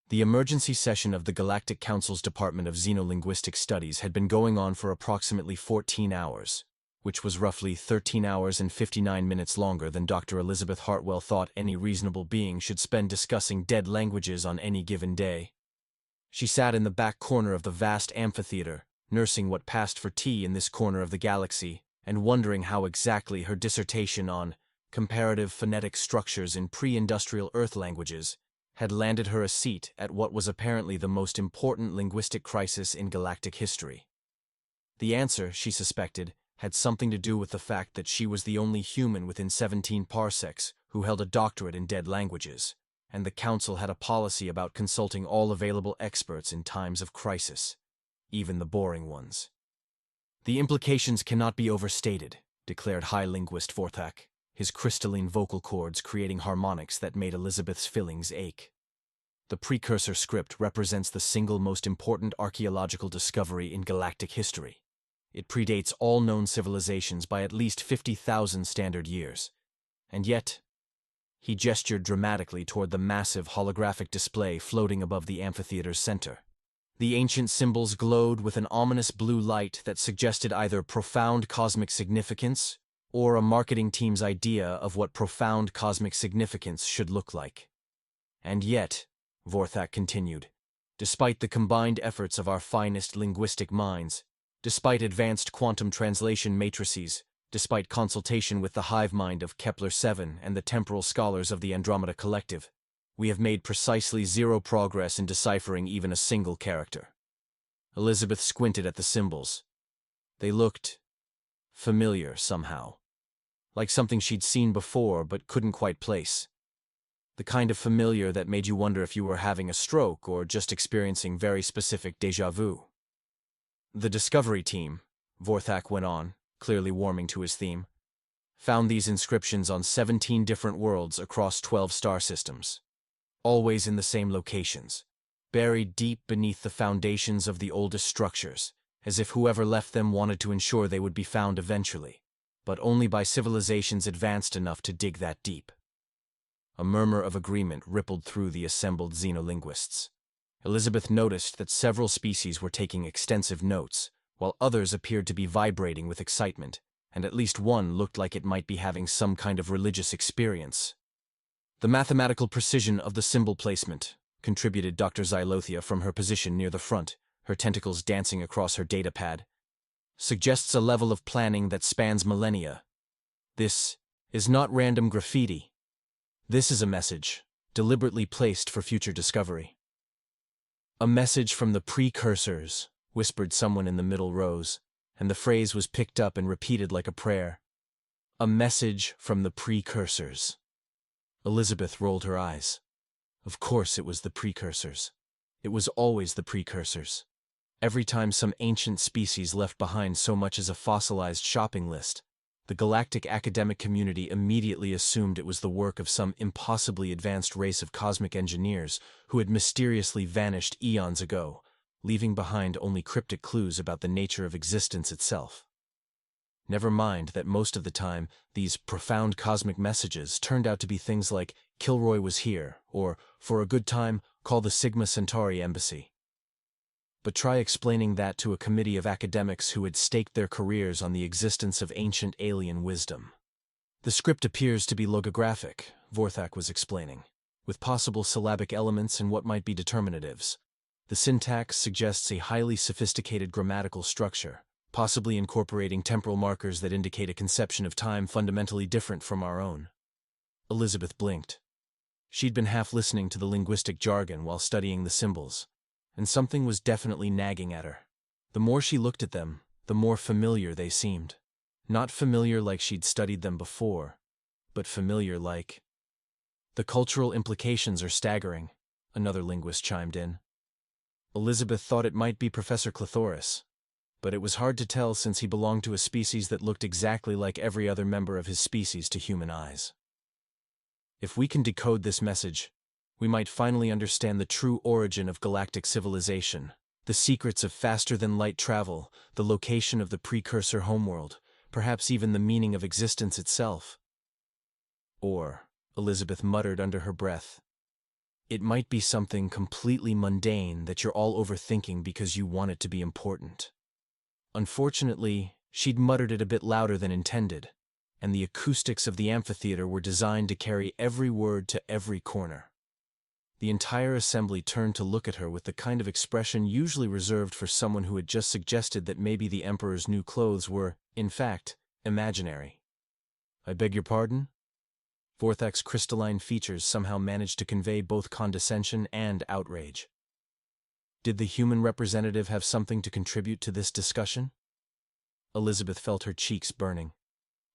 The emergency session of the Galactic Council's Department of Xenolinguistic Studies had been going on for approximately 14 hours, which was roughly 13 hours and 59 minutes longer than Dr. Elizabeth Hartwell thought any reasonable being should spend discussing dead languages on any given day. She sat in the back corner of the vast amphitheater, nursing what passed for tea in this corner of the galaxy, and wondering how exactly her dissertation on comparative phonetic structures in pre-industrial Earth languages had landed her a seat at what was apparently the most important linguistic crisis in galactic history. The answer, she suspected, had something to do with the fact that she was the only human within 17 parsecs who held a doctorate in dead languages, and the Council had a policy about consulting all available experts in times of crisis, even the boring ones. "The implications cannot be overstated," declared High Linguist Vorthak, his crystalline vocal cords creating harmonics that made Elizabeth's fillings ache. "The Precursor Script represents the single most important archaeological discovery in galactic history. It predates all known civilizations by at least 50,000 standard years. And yet," he gestured dramatically toward the massive holographic display floating above the amphitheater's center. The ancient symbols glowed with an ominous blue light that suggested either profound cosmic significance or a marketing team's idea of what profound cosmic significance should look like. "And yet," Vorthak continued, "despite the combined efforts of our finest linguistic minds, despite advanced quantum translation matrices, despite consultation with the hive mind of Kepler-7 and the temporal scholars of the Andromeda Collective, we have made precisely zero progress in deciphering even a single character." Elizabeth squinted at the symbols. They looked familiar somehow, like something she'd seen before but couldn't quite place. The kind of familiar that made you wonder if you were having a stroke or just experiencing very specific déjà vu. "The Discovery Team," Vorthak went on, clearly warming to his theme, "found these inscriptions on 17 different worlds across 12 star systems, always in the same locations, buried deep beneath the foundations of the oldest structures, as if whoever left them wanted to ensure they would be found eventually, but only by civilizations advanced enough to dig that deep." A murmur of agreement rippled through the assembled xenolinguists. Elizabeth noticed that several species were taking extensive notes, while others appeared to be vibrating with excitement, and at least one looked like it might be having some kind of religious experience. "The mathematical precision of the symbol placement," contributed Dr. Xylothea from her position near the front, her tentacles dancing across her data pad, "suggests a level of planning that spans millennia. This is not random graffiti. This is a message, deliberately placed for future discovery." "A message from the Precursors," whispered someone in the middle rows, and the phrase was picked up and repeated like a prayer. "A message from the Precursors." Elizabeth rolled her eyes. Of course it was the Precursors. It was always the Precursors. Every time some ancient species left behind so much as a fossilized shopping list, the galactic academic community immediately assumed it was the work of some impossibly advanced race of cosmic engineers who had mysteriously vanished eons ago, leaving behind only cryptic clues about the nature of existence itself. Never mind that most of the time, these profound cosmic messages turned out to be things like, "Kilroy was here," or, "For a good time, call the Sigma Centauri embassy." But try explaining that to a committee of academics who had staked their careers on the existence of ancient alien wisdom. "The script appears to be logographic," Vorthak was explaining, "with possible syllabic elements and what might be determinatives. The syntax suggests a highly sophisticated grammatical structure, possibly incorporating temporal markers that indicate a conception of time fundamentally different from our own." Elizabeth blinked. She'd been half listening to the linguistic jargon while studying the symbols, and something was definitely nagging at her. The more she looked at them, the more familiar they seemed. Not familiar like she'd studied them before, but familiar like... "The cultural implications are staggering," another linguist chimed in. Elizabeth thought it might be Professor Clithoris, but it was hard to tell since he belonged to a species that looked exactly like every other member of his species to human eyes. "If we can decode this message, we might finally understand the true origin of galactic civilization, the secrets of faster-than-light travel, the location of the precursor homeworld, perhaps even the meaning of existence itself." Or, Elizabeth muttered under her breath, It might be something completely mundane that you're all overthinking because you want it to be important. Unfortunately, she'd muttered it a bit louder than intended, and the acoustics of the amphitheater were designed to carry every word to every corner. The entire assembly turned to look at her with the kind of expression usually reserved for someone who had just suggested that maybe the emperor's new clothes were, in fact, imaginary. "I beg your pardon?" Vorthak's crystalline features somehow managed to convey both condescension and outrage. Did the human representative have something to contribute to this discussion? Elizabeth felt her cheeks burning.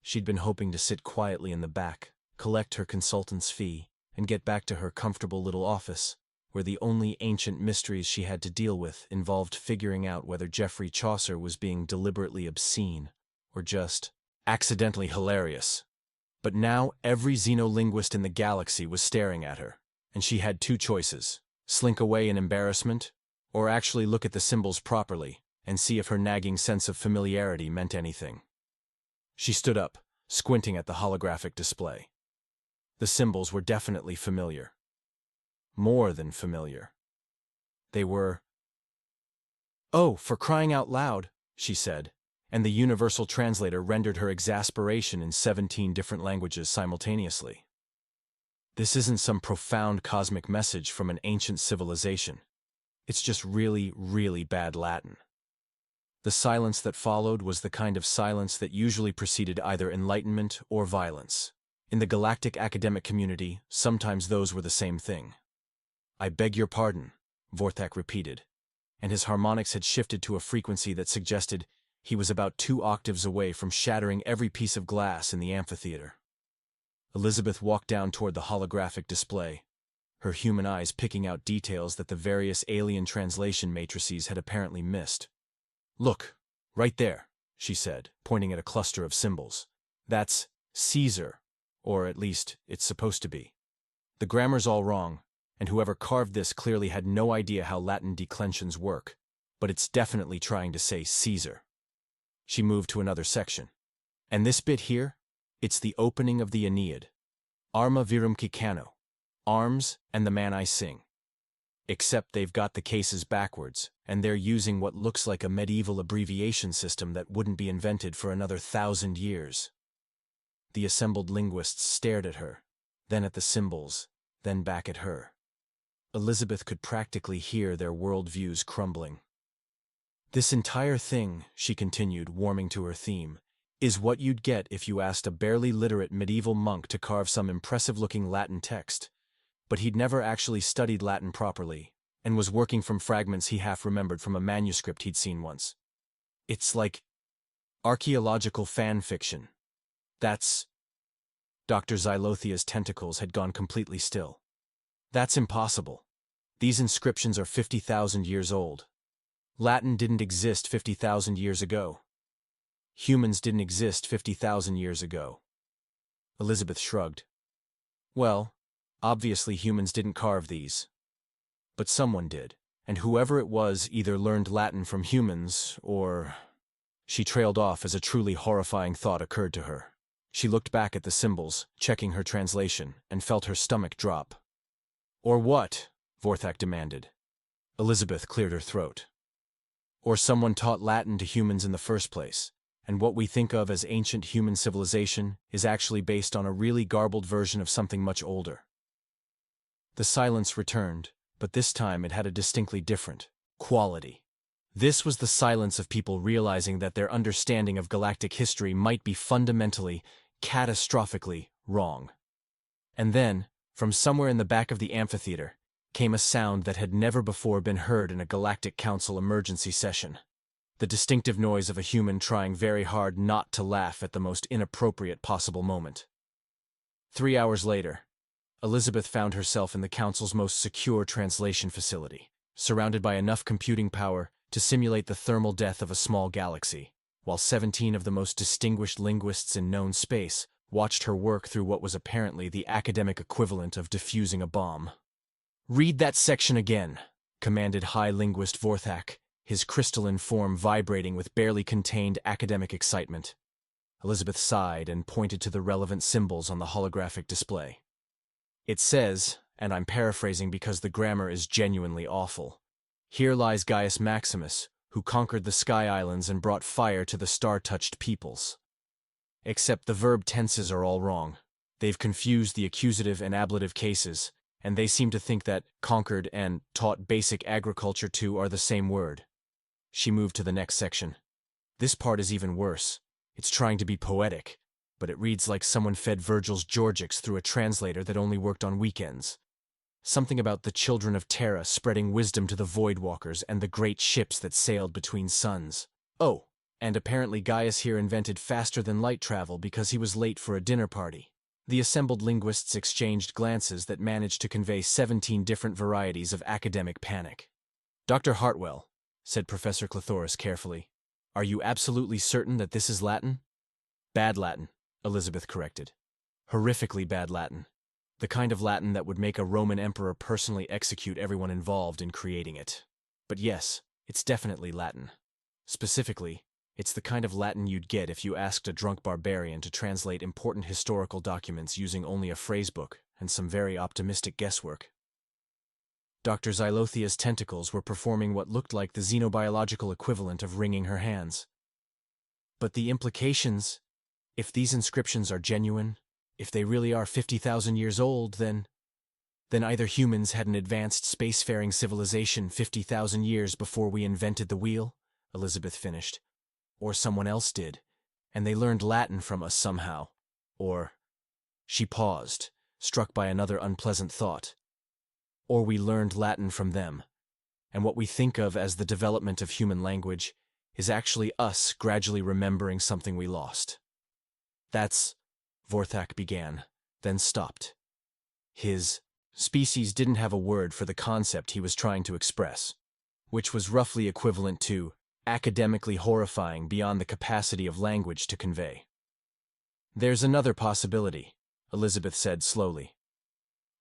She'd been hoping to sit quietly in the back, collect her consultant's fee, and get back to her comfortable little office, where the only ancient mysteries she had to deal with involved figuring out whether Geoffrey Chaucer was being deliberately obscene or just accidentally hilarious. But now every xenolinguist in the galaxy was staring at her, and she had two choices: slink away in embarrassment, or actually look at the symbols properly and see if her nagging sense of familiarity meant anything. She stood up, squinting at the holographic display. The symbols were definitely familiar. More than familiar. They were... "Oh, for crying out loud," she said, and the universal translator rendered her exasperation in 17 different languages simultaneously. This isn't some profound cosmic message from an ancient civilization. It's just really, really bad Latin. The silence that followed was the kind of silence that usually preceded either enlightenment or violence. In the galactic academic community, sometimes those were the same thing. "I beg your pardon," Vorthak repeated, and his harmonics had shifted to a frequency that suggested he was about 2 octaves away from shattering every piece of glass in the amphitheater. Elizabeth walked down toward the holographic display, her human eyes picking out details that the various alien translation matrices had apparently missed. "Look, right there," she said, pointing at a cluster of symbols. "That's Caesar, or at least it's supposed to be. The grammar's all wrong, and whoever carved this clearly had no idea how Latin declensions work, but it's definitely trying to say Caesar." She moved to another section. "And this bit here? It's the opening of the Aeneid. Arma virum cicano. Arms and the man I sing. Except they've got the cases backwards, and they're using what looks like a medieval abbreviation system that wouldn't be invented for another 1,000 years. The assembled linguists stared at her, then at the symbols, then back at her. Elizabeth could practically hear their worldviews crumbling. "This entire thing," she continued, warming to her theme, "is what you'd get if you asked a barely literate medieval monk to carve some impressive-looking Latin text, but he'd never actually studied Latin properly, and was working from fragments he half-remembered from a manuscript he'd seen once. It's like archaeological fan fiction. That's..." Dr. Xylothia's tentacles had gone completely still. "That's impossible. These inscriptions are 50,000 years old. Latin didn't exist 50,000 years ago. Humans didn't exist 50,000 years ago." Elizabeth shrugged. "Well, obviously humans didn't carve these. But someone did, and whoever it was either learned Latin from humans, or..." She trailed off as a truly horrifying thought occurred to her. She looked back at the symbols, checking her translation, and felt her stomach drop. "Or what?" Vorthak demanded. Elizabeth cleared her throat. "Or someone taught Latin to humans in the first place, and what we think of as ancient human civilization is actually based on a really garbled version of something much older." The silence returned, but this time it had a distinctly different quality. This was the silence of people realizing that their understanding of galactic history might be fundamentally, catastrophically wrong. And then, from somewhere in the back of the amphitheater, came a sound that had never before been heard in a Galactic Council emergency session. The distinctive noise of a human trying very hard not to laugh at the most inappropriate possible moment. 3 hours later, Elizabeth found herself in the Council's most secure translation facility, surrounded by enough computing power to simulate the thermal death of a small galaxy, while 17 of the most distinguished linguists in known space watched her work through what was apparently the academic equivalent of defusing a bomb. "Read that section again," commanded High Linguist Vorthak, his crystalline form vibrating with barely contained academic excitement. Elizabeth sighed and pointed to the relevant symbols on the holographic display. "It says, and I'm paraphrasing because the grammar is genuinely awful. Here lies Gaius Maximus, who conquered the Sky Islands and brought fire to the star-touched peoples. Except the verb tenses are all wrong. They've confused the accusative and ablative cases, and they seem to think that conquered and taught basic agriculture to are the same word. She moved to the next section. This part is even worse. It's trying to be poetic, but it reads like someone fed Virgil's Georgics through a translator that only worked on weekends. Something about the children of Terra spreading wisdom to the Voidwalkers and the great ships that sailed between suns. Oh, and apparently Gaius here invented faster-than-light travel because he was late for a dinner party. The assembled linguists exchanged glances that managed to convey 17 different varieties of academic panic. "Dr. Hartwell," said Professor Clithoris carefully, "are you absolutely certain that this is Latin?" "Bad Latin," Elizabeth corrected. "Horrifically bad Latin. The kind of Latin that would make a Roman emperor personally execute everyone involved in creating it. But yes, it's definitely Latin. Specifically, it's the kind of Latin you'd get if you asked a drunk barbarian to translate important historical documents using only a phrasebook and some very optimistic guesswork." Dr. Xylothia's tentacles were performing what looked like the xenobiological equivalent of wringing her hands. "But the implications, if these inscriptions are genuine, if they really are 50,000 years old, then either humans had an advanced spacefaring civilization 50,000 years before we invented the wheel," Elizabeth finished, "or someone else did, and they learned Latin from us somehow, or—" She paused, struck by another unpleasant thought. "Or we learned Latin from them, and what we think of as the development of human language is actually us gradually remembering something we lost." "That's—" Vorthak began, then stopped. His species didn't have a word for the concept he was trying to express, which was roughly equivalent to academically horrifying beyond the capacity of language to convey. "There's another possibility," Elizabeth said slowly.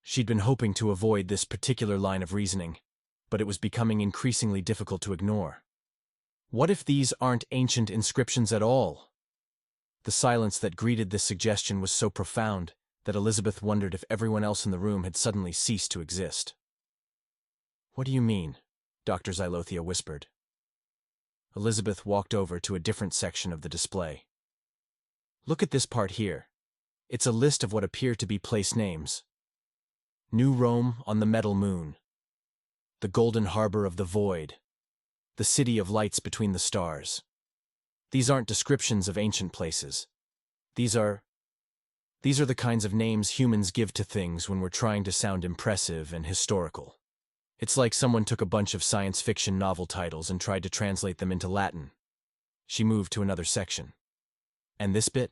She'd been hoping to avoid this particular line of reasoning, but it was becoming increasingly difficult to ignore. "What if these aren't ancient inscriptions at all?" The silence that greeted this suggestion was so profound that Elizabeth wondered if everyone else in the room had suddenly ceased to exist. "What do you mean?" Dr. Xylothia whispered. Elizabeth walked over to a different section of the display. "Look at this part here. It's a list of what appear to be place names. New Rome on the Metal Moon. The Golden Harbor of the Void. The City of Lights Between the Stars. These aren't descriptions of ancient places. These are the kinds of names humans give to things when we're trying to sound impressive and historical. It's like someone took a bunch of science fiction novel titles and tried to translate them into Latin." She moved to another section. "And this bit?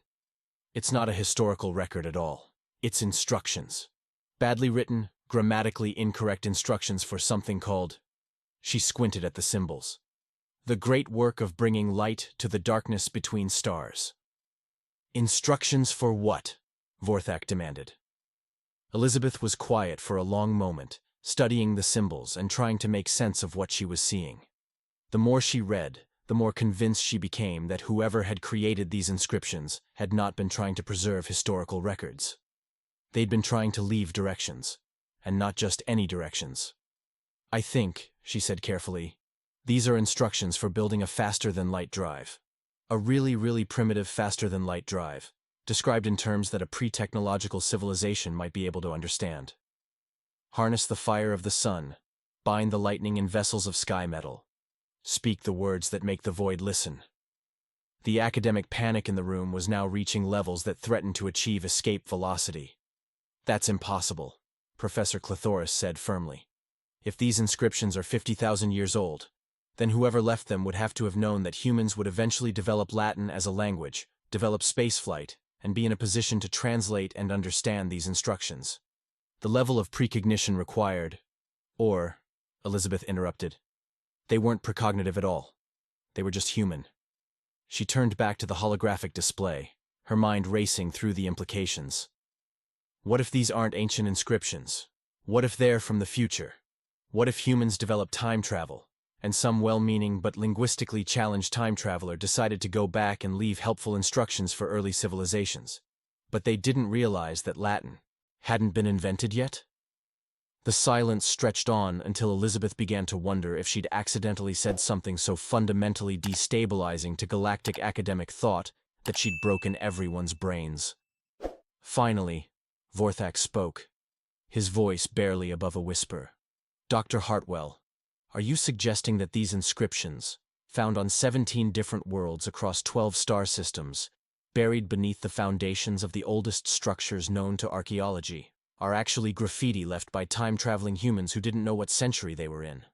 It's not a historical record at all. It's instructions. Badly written, grammatically incorrect instructions for something called—" She squinted at the symbols. "The great work of bringing light to the darkness between stars." "Instructions for what?" Vorthak demanded. Elizabeth was quiet for a long moment, studying the symbols and trying to make sense of what she was seeing. The more she read, the more convinced she became that whoever had created these inscriptions had not been trying to preserve historical records. They'd been trying to leave directions, and not just any directions. "I think," she said carefully, "these are instructions for building a faster-than-light drive. A really, really primitive faster-than-light drive, described in terms that a pre-technological civilization might be able to understand. Harness the fire of the sun, bind the lightning in vessels of sky metal. Speak the words that make the void listen." The academic panic in the room was now reaching levels that threatened to achieve escape velocity. "That's impossible," Professor Clithoris said firmly. "If these inscriptions are 50,000 years old, then whoever left them would have to have known that humans would eventually develop Latin as a language, develop spaceflight, and be in a position to translate and understand these instructions. The level of precognition required, or," Elizabeth interrupted, "they weren't precognitive at all. They were just human." She turned back to the holographic display, her mind racing through the implications. What if these aren't ancient inscriptions? What if they're from the future? What if humans develop time travel, and some well-meaning but linguistically challenged time traveler decided to go back and leave helpful instructions for early civilizations? But they didn't realize that Latin hadn't been invented yet? The silence stretched on until Elizabeth began to wonder if she'd accidentally said something so fundamentally destabilizing to galactic academic thought that she'd broken everyone's brains. Finally, Vorthak spoke, his voice barely above a whisper. "Dr. Hartwell, are you suggesting that these inscriptions, found on 17 different worlds across 12 star systems, buried beneath the foundations of the oldest structures known to archaeology, are actually graffiti left by time-traveling humans who didn't know what century they were in?"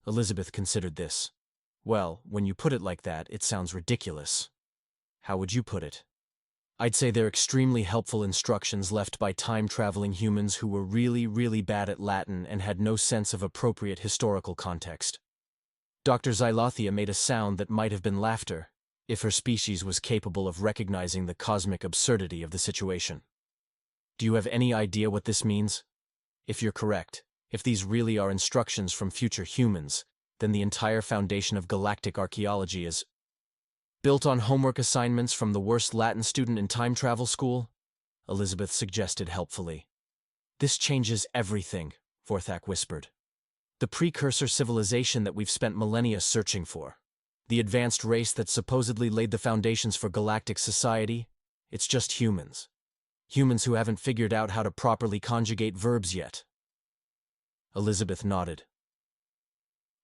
Elizabeth considered this. "Well, when you put it like that, it sounds ridiculous." "How would you put it?" "I'd say they're extremely helpful instructions left by time-traveling humans who were really, really bad at Latin and had no sense of appropriate historical context." Dr. Xylothea made a sound that might have been laughter, if her species was capable of recognizing the cosmic absurdity of the situation. "Do you have any idea what this means? If you're correct, if these really are instructions from future humans, then the entire foundation of galactic archaeology is built on homework assignments from the worst Latin student in time travel school?" Elizabeth suggested helpfully. "This changes everything," Vorthak whispered. "The precursor civilization that we've spent millennia searching for. The advanced race that supposedly laid the foundations for galactic society, it's just humans. Humans who haven't figured out how to properly conjugate verbs yet." Elizabeth nodded.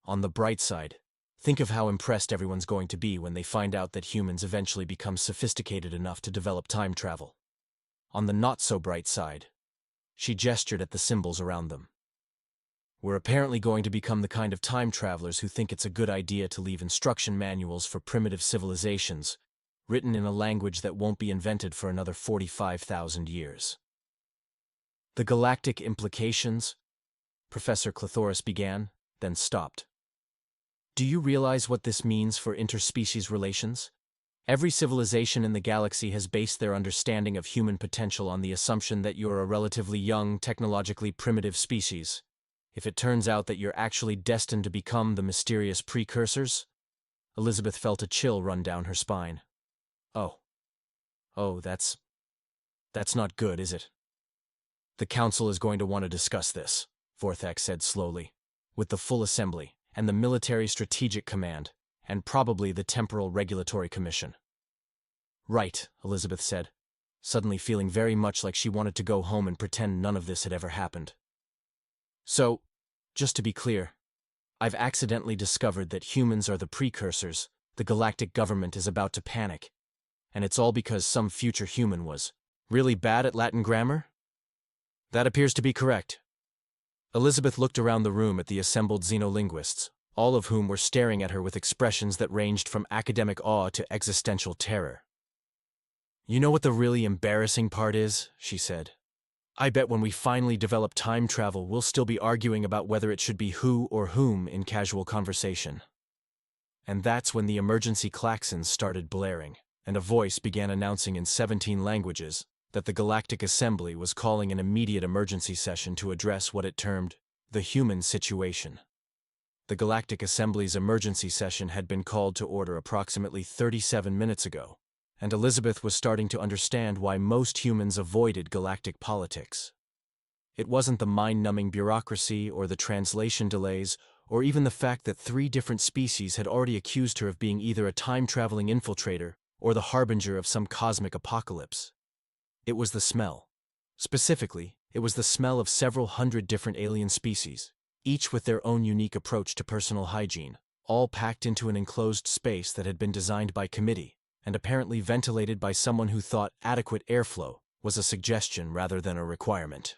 "On the bright side, think of how impressed everyone's going to be when they find out that humans eventually become sophisticated enough to develop time travel. On the not-so-bright side," she gestured at the symbols around them, "we're apparently going to become the kind of time travelers who think it's a good idea to leave instruction manuals for primitive civilizations, written in a language that won't be invented for another 45,000 years. "The galactic implications," Professor Clithoris began, then stopped. "Do you realize what this means for interspecies relations? Every civilization in the galaxy has based their understanding of human potential on the assumption that you're a relatively young, technologically primitive species. If it turns out that you're actually destined to become the mysterious precursors..." Elizabeth felt a chill run down her spine. Oh, that's not good, is it?" "The Council is going to want to discuss this," Vorthak said slowly, "with the full Assembly, and the Military Strategic Command, and probably the Temporal Regulatory Commission." "Right," Elizabeth said, suddenly feeling very much like she wanted to go home and pretend none of this had ever happened. "So, just to be clear, I've accidentally discovered that humans are the precursors. The galactic government is about to panic. And it's all because some future human was really bad at Latin grammar?" "That appears to be correct." Elizabeth looked around the room at the assembled xenolinguists, all of whom were staring at her with expressions that ranged from academic awe to existential terror. "You know what the really embarrassing part is?" she said. "I bet when we finally develop time travel, we'll still be arguing about whether it should be who or whom in casual conversation." And that's when the emergency klaxons started blaring, and a voice began announcing in 17 languages that the Galactic Assembly was calling an immediate emergency session to address what it termed the human situation. The Galactic Assembly's emergency session had been called to order approximately 37 minutes ago, and Elizabeth was starting to understand why most humans avoided galactic politics. It wasn't the mind-numbing bureaucracy or the translation delays, or even the fact that 3 different species had already accused her of being either a time-traveling infiltrator or the harbinger of some cosmic apocalypse. It was the smell. Specifically, it was the smell of several hundred different alien species, each with their own unique approach to personal hygiene, all packed into an enclosed space that had been designed by committee, and apparently ventilated by someone who thought adequate airflow was a suggestion rather than a requirement.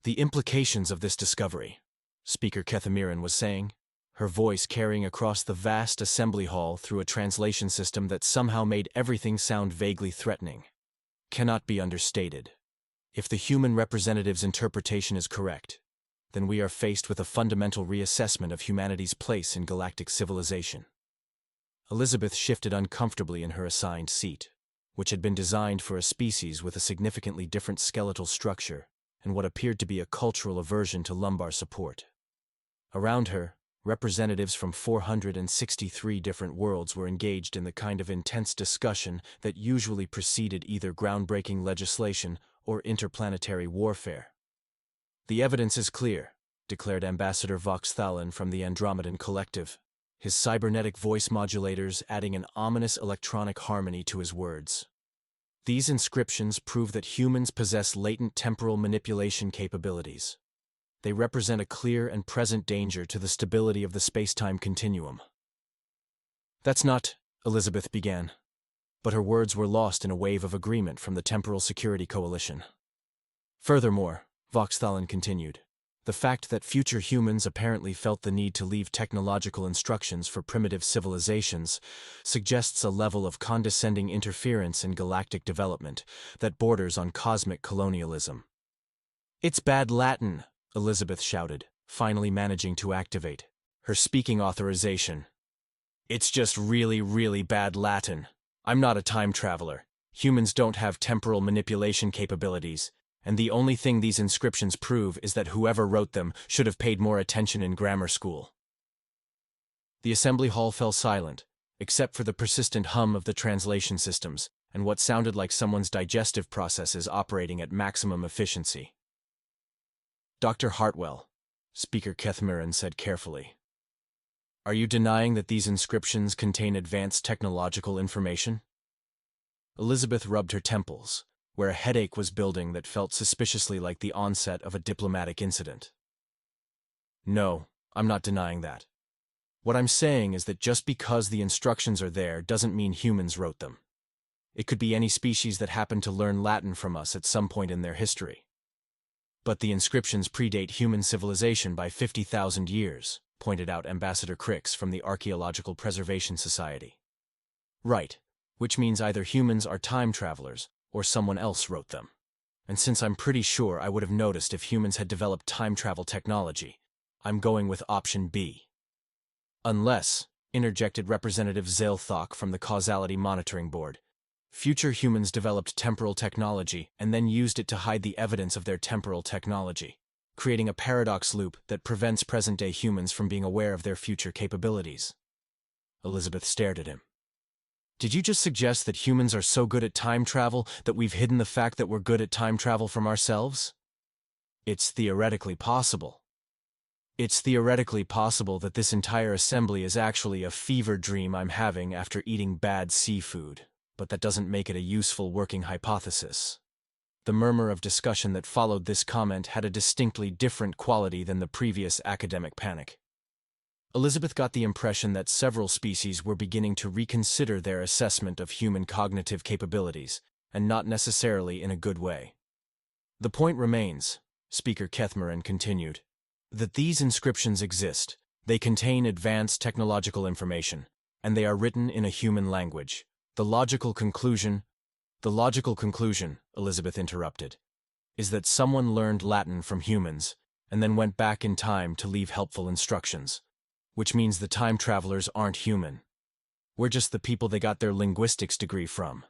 "The implications of this discovery," Speaker Kethamiran was saying, her voice carrying across the vast assembly hall through a translation system that somehow made everything sound vaguely threatening, "cannot be understated. If the human representative's interpretation is correct, then we are faced with a fundamental reassessment of humanity's place in galactic civilization." Elizabeth shifted uncomfortably in her assigned seat, which had been designed for a species with a significantly different skeletal structure and what appeared to be a cultural aversion to lumbar support. Around her, representatives from 463 different worlds were engaged in the kind of intense discussion that usually preceded either groundbreaking legislation or interplanetary warfare. "The evidence is clear," declared Ambassador Voxthalon from the Andromedan Collective, his cybernetic voice modulators adding an ominous electronic harmony to his words. "These inscriptions prove that humans possess latent temporal manipulation capabilities. They represent a clear and present danger to the stability of the space-time continuum." "That's not," Elizabeth began, but her words were lost in a wave of agreement from the Temporal Security Coalition. "Furthermore," Voxthalon continued, "the fact that future humans apparently felt the need to leave technological instructions for primitive civilizations suggests a level of condescending interference in galactic development that borders on cosmic colonialism." "It's bad Latin," Elizabeth shouted, finally managing to activate her speaking authorization. "It's just really, really bad Latin. I'm not a time traveler. Humans don't have temporal manipulation capabilities, and the only thing these inscriptions prove is that whoever wrote them should have paid more attention in grammar school." The assembly hall fell silent, except for the persistent hum of the translation systems and what sounded like someone's digestive processes operating at maximum efficiency. "Dr. Hartwell," Speaker Kethmeran said carefully, "are you denying that these inscriptions contain advanced technological information?" Elizabeth rubbed her temples, where a headache was building that felt suspiciously like the onset of a diplomatic incident. "No, I'm not denying that. What I'm saying is that just because the instructions are there doesn't mean humans wrote them. It could be any species that happened to learn Latin from us at some point in their history. But the inscriptions predate human civilization by 50,000 years, pointed out Ambassador Crix from the Archaeological Preservation Society. "Right, which means either humans are time travelers or someone else wrote them. And since I'm pretty sure I would have noticed if humans had developed time travel technology, I'm going with option B." "Unless," interjected Representative Zailthok from the Causality Monitoring Board, "future humans developed temporal technology and then used it to hide the evidence of their temporal technology, creating a paradox loop that prevents present-day humans from being aware of their future capabilities." Elizabeth stared at him. "Did you just suggest that humans are so good at time travel that we've hidden the fact that we're good at time travel from ourselves? It's theoretically possible. It's theoretically possible that this entire assembly is actually a fever dream I'm having after eating bad seafood, but that doesn't make it a useful working hypothesis." The murmur of discussion that followed this comment had a distinctly different quality than the previous academic panic. Elizabeth got the impression that several species were beginning to reconsider their assessment of human cognitive capabilities, and not necessarily in a good way. "The point remains," Speaker Kethmeran continued, "that these inscriptions exist. They contain advanced technological information, and they are written in a human language. The logical conclusion," Elizabeth interrupted, "is that someone learned Latin from humans and then went back in time to leave helpful instructions, which means the time travelers aren't human. We're just the people they got their linguistics degree from."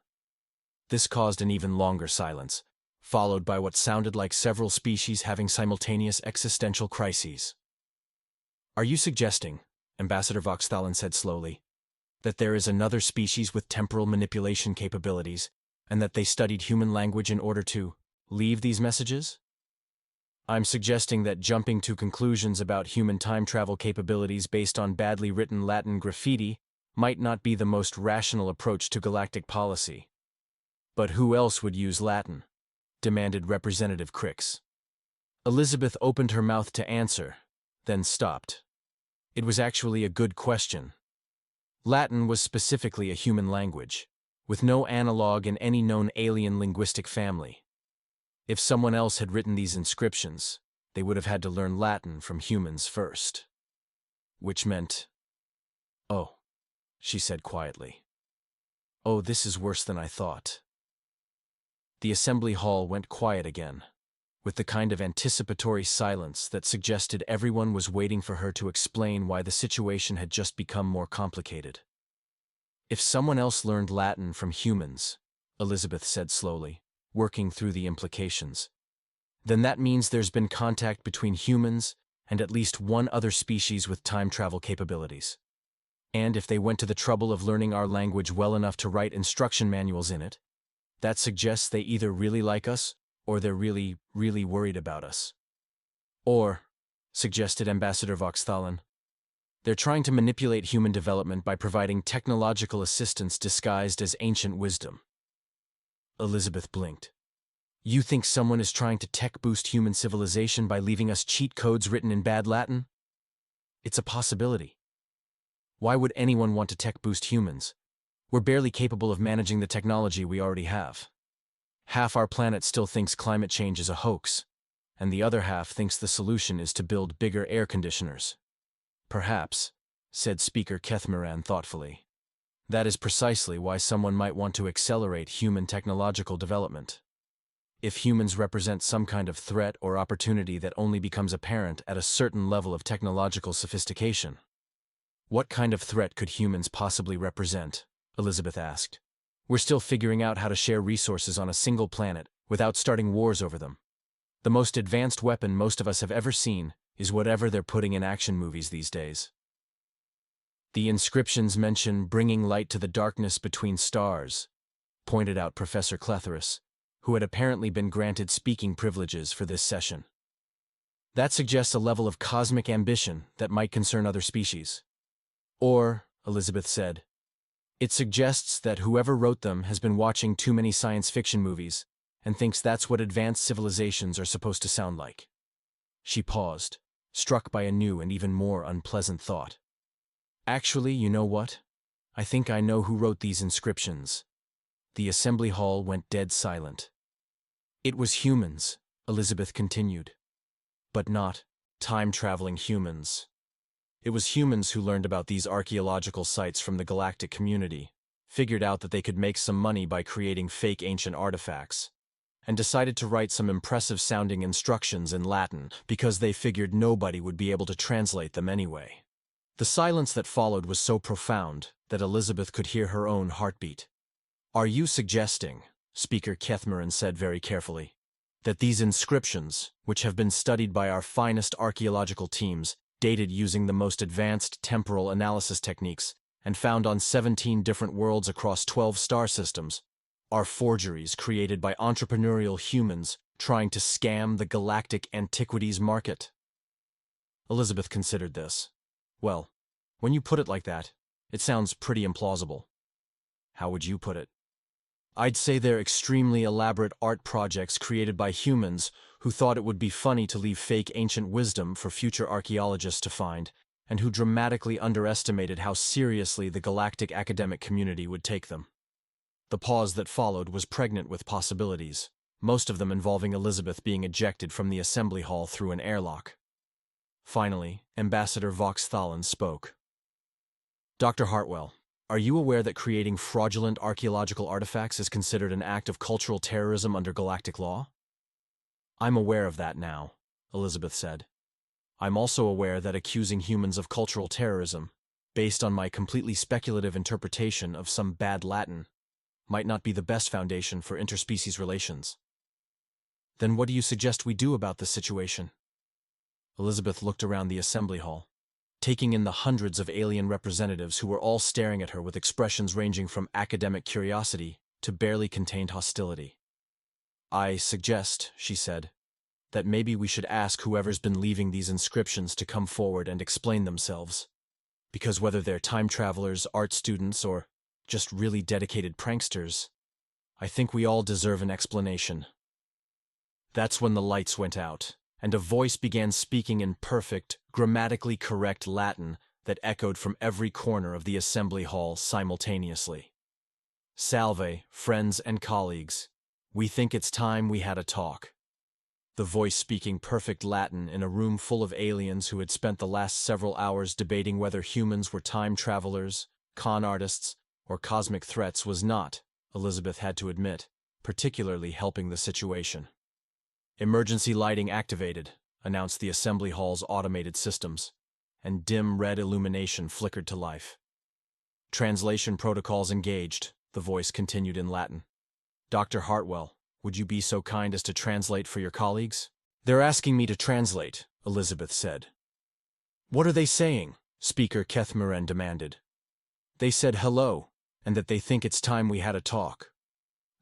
This caused an even longer silence, followed by what sounded like several species having simultaneous existential crises. "Are you suggesting," Ambassador Voxthalon said slowly, "that there is another species with temporal manipulation capabilities, and that they studied human language in order to leave these messages?" "I'm suggesting that jumping to conclusions about human time travel capabilities based on badly written Latin graffiti might not be the most rational approach to galactic policy." "But who else would use Latin?" demanded Representative Crix. Elizabeth opened her mouth to answer, then stopped. It was actually a good question. Latin was specifically a human language, with no analog in any known alien linguistic family. If someone else had written these inscriptions, they would have had to learn Latin from humans first. Which meant, "Oh," she said quietly. "Oh, this is worse than I thought." The assembly hall went quiet again, with the kind of anticipatory silence that suggested everyone was waiting for her to explain why the situation had just become more complicated. "If someone else learned Latin from humans," Elizabeth said slowly, working through the implications, "then that means there's been contact between humans and at least one other species with time travel capabilities. And if they went to the trouble of learning our language well enough to write instruction manuals in it, that suggests they either really like us or they're really, really worried about us." Or, suggested Ambassador Voxthalen, they're trying to manipulate human development by providing technological assistance disguised as ancient wisdom. Elizabeth blinked. You think someone is trying to tech-boost human civilization by leaving us cheat codes written in bad Latin? It's a possibility. Why would anyone want to tech-boost humans? We're barely capable of managing the technology we already have. Half our planet still thinks climate change is a hoax, and the other half thinks the solution is to build bigger air conditioners. Perhaps, said Speaker Kethmeran thoughtfully. That is precisely why someone might want to accelerate human technological development. If humans represent some kind of threat or opportunity that only becomes apparent at a certain level of technological sophistication. What kind of threat could humans possibly represent? Elizabeth asked. We're still figuring out how to share resources on a single planet without starting wars over them. The most advanced weapon most of us have ever seen is whatever they're putting in action movies these days. The inscriptions mention bringing light to the darkness between stars, pointed out Professor Clethoris, who had apparently been granted speaking privileges for this session. That suggests a level of cosmic ambition that might concern other species. Or, Elizabeth said, it suggests that whoever wrote them has been watching too many science fiction movies and thinks that's what advanced civilizations are supposed to sound like. She paused, struck by a new and even more unpleasant thought. Actually, you know what? I think I know who wrote these inscriptions. The assembly hall went dead silent. It was humans, Elizabeth continued. But not time-traveling humans. It was humans who learned about these archaeological sites from the galactic community, figured out that they could make some money by creating fake ancient artifacts, and decided to write some impressive-sounding instructions in Latin because they figured nobody would be able to translate them anyway. The silence that followed was so profound that Elizabeth could hear her own heartbeat. Are you suggesting, Speaker Kethmeran said very carefully, that these inscriptions, which have been studied by our finest archaeological teams, dated using the most advanced temporal analysis techniques, and found on 17 different worlds across 12 star systems, are forgeries created by entrepreneurial humans trying to scam the galactic antiquities market? Elizabeth considered this. Well, when you put it like that, it sounds pretty implausible. How would you put it? I'd say they're extremely elaborate art projects created by humans who thought it would be funny to leave fake ancient wisdom for future archaeologists to find, and who dramatically underestimated how seriously the galactic academic community would take them. The pause that followed was pregnant with possibilities, most of them involving Elizabeth being ejected from the assembly hall through an airlock. Finally, Ambassador Voxthalen spoke. Dr. Hartwell, are you aware that creating fraudulent archaeological artifacts is considered an act of cultural terrorism under galactic law? I'm aware of that now, Elizabeth said. I'm also aware that accusing humans of cultural terrorism, based on my completely speculative interpretation of some bad Latin, might not be the best foundation for interspecies relations. Then what do you suggest we do about this situation? Elizabeth looked around the assembly hall, taking in the hundreds of alien representatives who were all staring at her with expressions ranging from academic curiosity to barely contained hostility. I suggest, she said, that maybe we should ask whoever's been leaving these inscriptions to come forward and explain themselves. Because whether they're time travelers, art students, or just really dedicated pranksters, I think we all deserve an explanation. That's when the lights went out, and a voice began speaking in perfect, grammatically correct Latin that echoed from every corner of the assembly hall simultaneously. Salve, friends and colleagues. We think it's time we had a talk. The voice speaking perfect Latin in a room full of aliens who had spent the last several hours debating whether humans were time travelers, con artists, or cosmic threats was not, Elizabeth had to admit, particularly helping the situation. Emergency lighting activated, announced the assembly hall's automated systems, and dim red illumination flickered to life. Translation protocols engaged, the voice continued in Latin. Dr. Hartwell, would you be so kind as to translate for your colleagues? They're asking me to translate, Elizabeth said. What are they saying? Speaker Kethmeran demanded. They said hello, and that they think it's time we had a talk.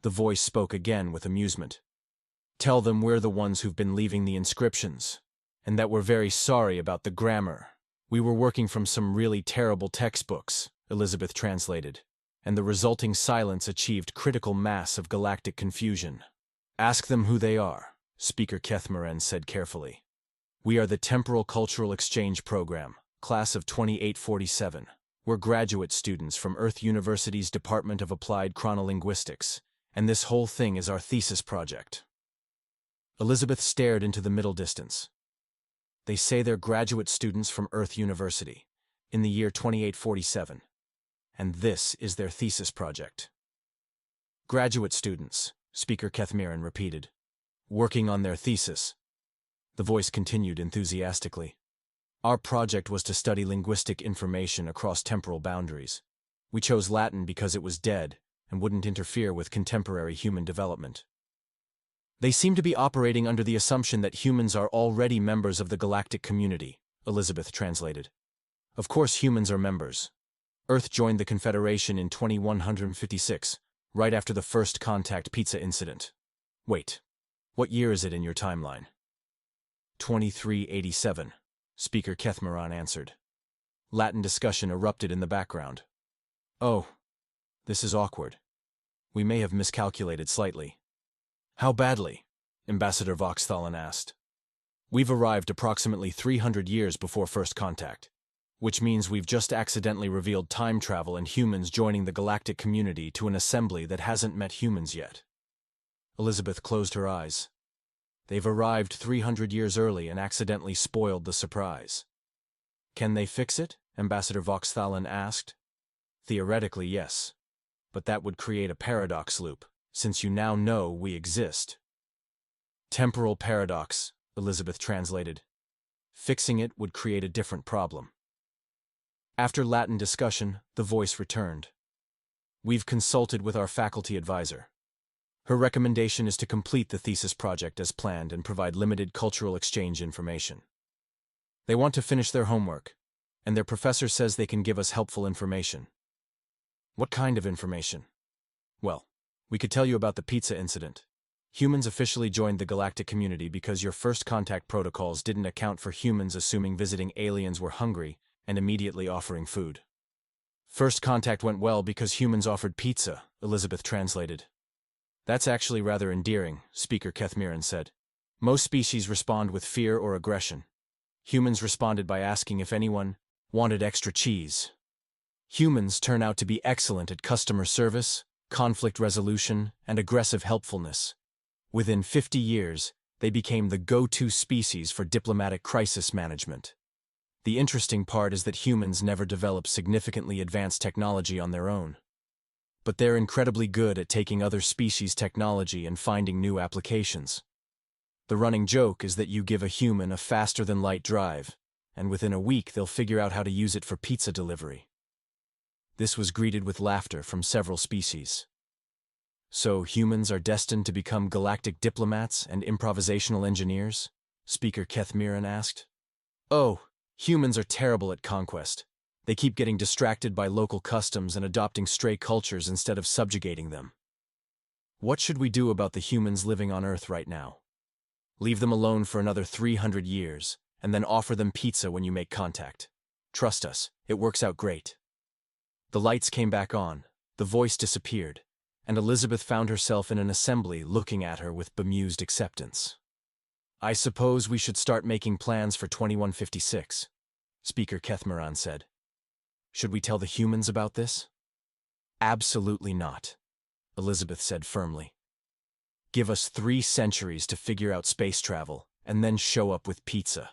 The voice spoke again with amusement. Tell them we're the ones who've been leaving the inscriptions, and that we're very sorry about the grammar. We were working from some really terrible textbooks, Elizabeth translated, and the resulting silence achieved critical mass of galactic confusion. Ask them who they are, Speaker Kethmeren said carefully. We are the Temporal Cultural Exchange Program, class of 2847. We're graduate students from Earth University's Department of Applied Chronolinguistics, and this whole thing is our thesis project. Elizabeth stared into the middle distance. They say they're graduate students from Earth University, in the year 2847, and this is their thesis project. Graduate students, Speaker Kethmeren repeated, working on their thesis. The voice continued enthusiastically. Our project was to study linguistic information across temporal boundaries. We chose Latin because it was dead and wouldn't interfere with contemporary human development. They seem to be operating under the assumption that humans are already members of the galactic community, Elizabeth translated. Of course humans are members. Earth joined the Confederation in 2156, right after the first contact pizza incident. Wait, what year is it in your timeline? 2387. Speaker Kethmeren answered. Latin discussion erupted in the background. Oh, this is awkward. We may have miscalculated slightly. How badly? Ambassador Voxthalen asked. We've arrived approximately 300 years before first contact, which means we've just accidentally revealed time travel and humans joining the galactic community to an assembly that hasn't met humans yet. Elizabeth closed her eyes. They've arrived 300 years early and accidentally spoiled the surprise. Can they fix it? Ambassador Voxthalen asked. Theoretically, yes. But that would create a paradox loop, since you now know we exist. Temporal paradox, Elizabeth translated. Fixing it would create a different problem. After Latin discussion, the voice returned. We've consulted with our faculty advisor. Her recommendation is to complete the thesis project as planned and provide limited cultural exchange information. They want to finish their homework, and their professor says they can give us helpful information. What kind of information? Well, we could tell you about the pizza incident. Humans officially joined the galactic community because your first contact protocols didn't account for humans assuming visiting aliens were hungry and immediately offering food. First contact went well because humans offered pizza, Elizabeth translated. That's actually rather endearing, Speaker Kethmeren said. Most species respond with fear or aggression. Humans responded by asking if anyone wanted extra cheese. Humans turn out to be excellent at customer service, conflict resolution, and aggressive helpfulness. Within 50 years, they became the go-to species for diplomatic crisis management. The interesting part is that humans never develop significantly advanced technology on their own. But they're incredibly good at taking other species' technology and finding new applications. The running joke is that you give a human a faster-than-light drive, and within a week they'll figure out how to use it for pizza delivery. This was greeted with laughter from several species. So humans are destined to become galactic diplomats and improvisational engineers? Speaker Kethmeren asked. Oh, humans are terrible at conquest. They keep getting distracted by local customs and adopting stray cultures instead of subjugating them. What should we do about the humans living on Earth right now? Leave them alone for another 300 years, and then offer them pizza when you make contact. Trust us, it works out great. The lights came back on, the voice disappeared, and Elizabeth found herself in an assembly looking at her with bemused acceptance. I suppose we should start making plans for 2156, Speaker Kethmeren said. Should we tell the humans about this? Absolutely not, Elizabeth said firmly. Give us 3 centuries to figure out space travel, and then show up with pizza.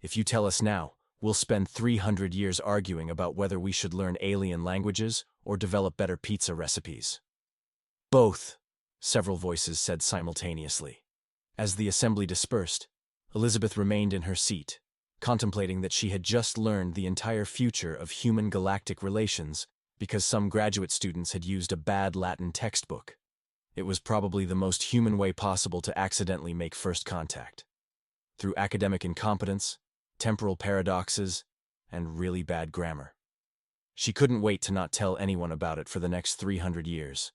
If you tell us now, we'll spend 300 years arguing about whether we should learn alien languages or develop better pizza recipes. Both, several voices said simultaneously. As the assembly dispersed, Elizabeth remained in her seat, contemplating that she had just learned the entire future of human-galactic relations because some graduate students had used a bad Latin textbook. It was probably the most human way possible to accidentally make first contact. Through academic incompetence, temporal paradoxes, and really bad grammar. She couldn't wait to not tell anyone about it for the next 300 years.